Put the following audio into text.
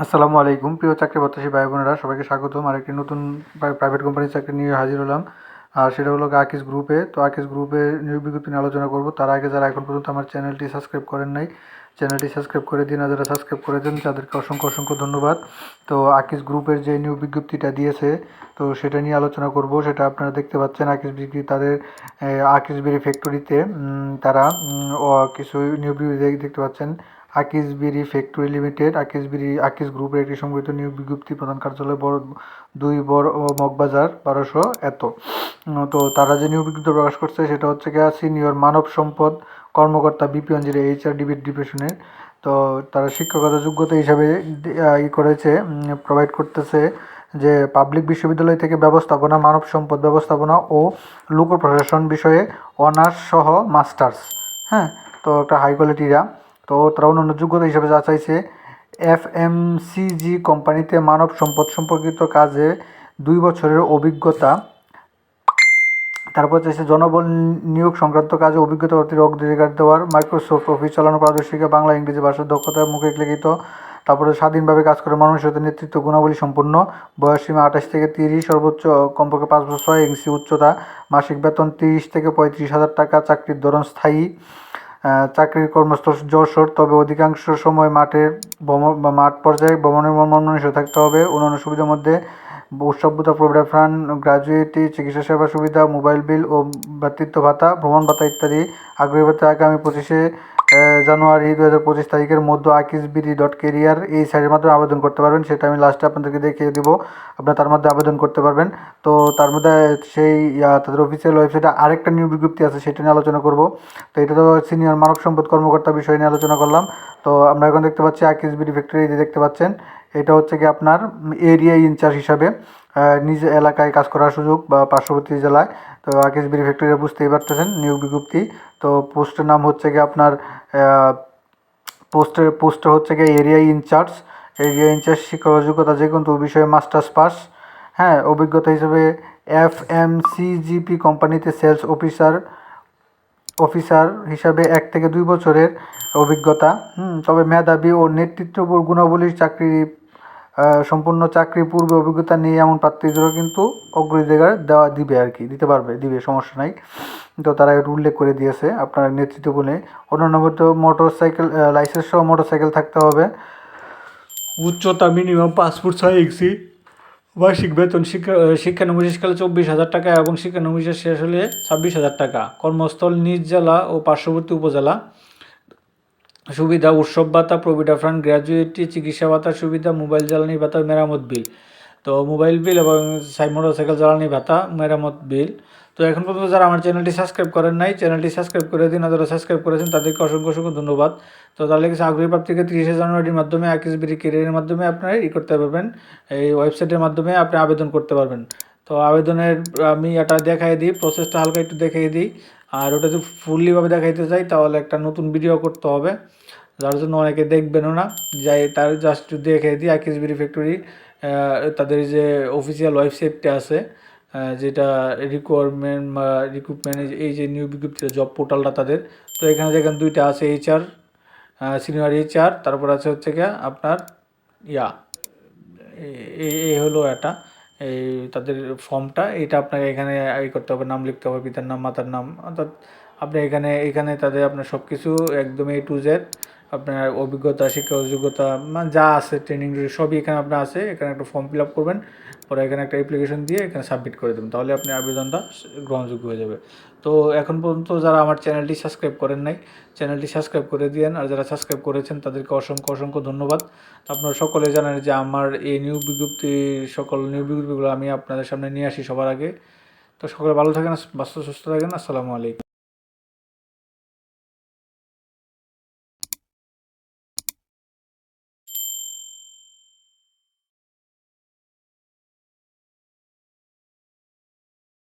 আসসালামু আলাইকুম প্রিয় চাকরি প্রত্যাশী ভাই বোনেরা, সবাইকে স্বাগতম আরেকটি নতুন প্রাইভেট কোম্পানির চাকরি নিয়ে হাজির হলাম। আর সেটা হলো আকিস গ্রুপে। তো আকিস গ্রুপে নিয়োগ বিজ্ঞপ্তি নিয়ে আলোচনা করব। তার আগে যারা এখন পর্যন্ত আমার চ্যানেলটি সাবস্ক্রাইব করেন নাই, চ্যানেলটি সাবস্ক্রাইব করে দিন। আর যারা সাবস্ক্রাইব করেছেন তাদেরকে অসংখ্য অসংখ্য ধন্যবাদ। তো আকিস গ্রুপের যে নিয়োগ বিজ্ঞপ্তিটা দিয়েছে, তো সেটা নিয়ে আলোচনা করব। সেটা আপনারা দেখতে পাচ্ছেন আকিস বিক্রি তাদের আকিসবেরি ফ্যাক্টরিতে তারা কিছু নিয়োগ বিজ্ঞপ্তি দেখতে পাচ্ছেন। আকিসবেরি ফ্যাক্টরি লিমিটেড, আকিস গ্রুপের একটি সংগঠিত নিয়োগ বিজ্ঞপ্তি, প্রধান কার্যালয় বড় 2 বড় মগবাজার 1200 এত। তো তারা যে নিয়োগ বিজ্ঞপ্তি প্রকাশ করছে সেটা হচ্ছে গিয়া সিনিয়র মানব সম্পদ কর্মকর্তা বিপিএনজির এইচআর ডিভিশনের। তো তারা শিক্ষকতা যোগ্যতা হিসাবে করেছে, প্রোভাইড করতেছে যে পাবলিক বিশ্ববিদ্যালয় থেকে ব্যবস্থাপনা, মানব সম্পদ ব্যবস্থাপনা ও লোক প্রশাসন বিষয়ে অনার্স সহ মাস্টার্স। হ্যাঁ, তো একটা হাই কোয়ালিটিরা। তো তারা অন্যান্য যোগ্যতা হিসেবে যা চাইছে, এফএমসিজি কোম্পানিতে মানব সম্পদ সম্পর্কিত কাজে 2 বছরের অভিজ্ঞতা। তারপর চাইছে জনবল নিয়োগ সংক্রান্ত কাজে অভিজ্ঞতা অর্থের অগ্রাধিকার দেওয়ার, মাইক্রোসফট অফিস চালানোর পারদর্শিতা, বাংলা ইংরেজি ভাষার দক্ষতা, মৌখিক লিখিত। তারপরে স্বাধীনভাবে কাজ করে মানুষের সাথে নেতৃত্ব গুণাবলী সম্পন্ন, বয়সসীমা 28 থেকে 30, সর্বোচ্চ কমপক্ষে 5 বছর 6 ইঞ্চি উচ্চতা, মাসিক বেতন 30 থেকে 35,000 টাকা, চাকরির ধরন স্থায়ী, চাকরির কর্মস্থল যশোর, তবে অধিকাংশ সময় মাঠ পর্যায়ে ভ্রমণের মনমানসিক থাকতে হবে। অন্যান্য সুবিধার মধ্যে উৎসববোধা, প্রভিডেন্ট ফান্ড, গ্র্যাজুয়েটি, চিকিৎসা সেবা সুবিধা, মোবাইল বিল ও ভ্রাতৃত্ব ভাতা, ভ্রমণ ভাতা ইত্যাদি। আগ্রহী ভাতা আগামী 25শে জানুয়ারি 2025 তারিখের মধ্যে akisbiri.career এই সাইটের মাধ্যমে আবেদন করতে পারবেন। সেটা আমি লাস্টে আপনাদেরকে দেখিয়ে দিব, আপনারা তার মধ্যে আবেদন করতে পারবেন। তো তার মধ্যে সেই তাদের অফিসিয়াল ওয়েবসাইটে আরেকটা নিয়োগ বিজ্ঞপ্তি আছে, সেটা নিয়ে আলোচনা করব। তো এটা তো সিনিয়র মানব সম্পদ কর্মকর্তা বিষয় নিয়ে আলোচনা করলাম। তো আমরা এখন দেখতে পাচ্ছি আকিসবিরি ফ্যাক্টরি, দেখতে পাচ্ছেন এটা হচ্ছে কি আপনার এরিয়া ইনচার্জ হিসাবে নিজ এলাকায় কাজ করার সুযোগ বা পার্শ্ববর্তী জেলায়। তো আকিসবিরি ফ্যাক্টরি বুঝতেই পারতেছেন নিয়োগ বিজ্ঞপ্তি। তো পোস্টের নাম হচ্ছে কি আপনার পোস্টার হচ্ছে গিয়ে এরিয়া ইনচার্জ শিক্ষক যোগ্যতা যে কোনো বিষয়ে মাস্টার্স পাস। হ্যাঁ, অভিজ্ঞতা হিসেবে এফএমসিজিপি কোম্পানিতে সেলস অফিসার হিসাবে 1 থেকে 2 বছরের অভিজ্ঞতা। তবে মেধাবী ও নেতৃত্বপূর্ণ গুণাবলীর সম্পূর্ণ চাকরি পূর্বে অভিজ্ঞতা নিয়ে এমন প্রার্থীদেরও কিন্তু অগ্রাধিকার দিতে পারবে, সমস্যা নাই। তো তারা এটা উল্লেখ করে দিয়েছে আপনার নেতৃত্ব বলে। অন্যান্য মোটরসাইকেল লাইসেন্স সহ মোটরসাইকেল থাকতে হবে। উচ্চতা মিনিমাম 5 ফুট 6 ইঞ্চি। বার্ষিক বেতন শিক্ষানবিশকালে 24,000 টাকা এবং শিক্ষানবিশ শেষ হলে 26,000 টাকা। কর্মস্থল নিজ জেলা ও পার্শ্ববর্তী উপজেলা। সুবিধা উৎসব ভাতা, প্রভিডেন্ট ফান্ড, গ্র্যাজুয়েটি, চিকিৎসা ভাতার সুবিধা, মোবাইল জ্বালানি ভাতা, মেরামত বিল। তো মোবাইল বিল এবং মোটরসাইকেল জ্বালানি ভাতা, মেরামত বিল। তো এখন পর্যন্ত যারা আমার চ্যানেলটি সাবস্ক্রাইব করেন নাই, চ্যানেলটি সাবস্ক্রাইব করে দিন। আর যারা সাবস্ক্রাইব করেছেন তাদেরকে অসংখ্য অসংখ্য ধন্যবাদ। তো তাহলে কিছু আগ্রহী প্রাপ্তিকে 30শে জানুয়ারির মাধ্যমে আকিসবিরি ক্যারিয়ারের মাধ্যমে আপনারা করতে পারবেন, এই ওয়েবসাইটের মাধ্যমে আপনি আবেদন করতে পারবেন। তো আবেদনের আমি এটা দেখাই দিই, প্রসেসটা হালকা একটু দেখাই দিই। আর ওটা যদি ফুললিভাবে দেখাইতে চাই তাহলে একটা নতুন ভিডিও করতে হবে, যার জন্য অনেকে দেখবেনও না। যাই তার জাস্ট দেখে দিই আকিসবিরি ফ্যাক্টরি তাদের যে অফিসিয়াল ওয়েবসাইটটা আছে, যেটা রিক্রুটমেন্ট এই যে নিয়োগ বিজ্ঞপ্তিটা জব পোর্টালটা তাদের। তো এখানে দেখেন 2টা আছে, এইচআর, সিনিয়র এইচআর, তারপর আছে হচ্ছে গিয়ে আপনার এই হলো এটা এই তাদের ফর্মটা। এটা আপনাকে এখানে করতে হবে, নাম লিখতে হবে, পিতার নাম, মাতার নাম। অর্থাৎ আপনি এখানে তাদের আপনার সব কিছু একদম A to Z, আপনার অভিজ্ঞতা, শিক্ষা যোগ্যতা মানে যা আছে, ট্রেনিং সবই এখানে আপনার আছে। এখানে একটা ফর্ম ফিল আপ করবেন, পরে এখানে একটা অ্যাপ্লিকেশন দিয়ে এখানে সাবমিট করে দেবেন, তাহলে আপনার আবেদনটা গ্রহণযোগ্য হয়ে যাবে। তো এখন পর্যন্ত যারা আমার চ্যানেলটি সাবস্ক্রাইব করেন নাই, চ্যানেলটি সাবস্ক্রাইব করে দিন। আর যারা সাবস্ক্রাইব করেছেন তাদেরকে অসংখ্য অসংখ্য ধন্যবাদ। আপনারা সকলে জানেন যে আমার এই সকল নিয়োগ বিজ্ঞপ্তিগুলো আমি আপনাদের সামনে নিয়ে আসি সবার আগে। তো সকলে ভালো থাকেন, সুস্থ থাকেন। আসসালামু আলাইকুম।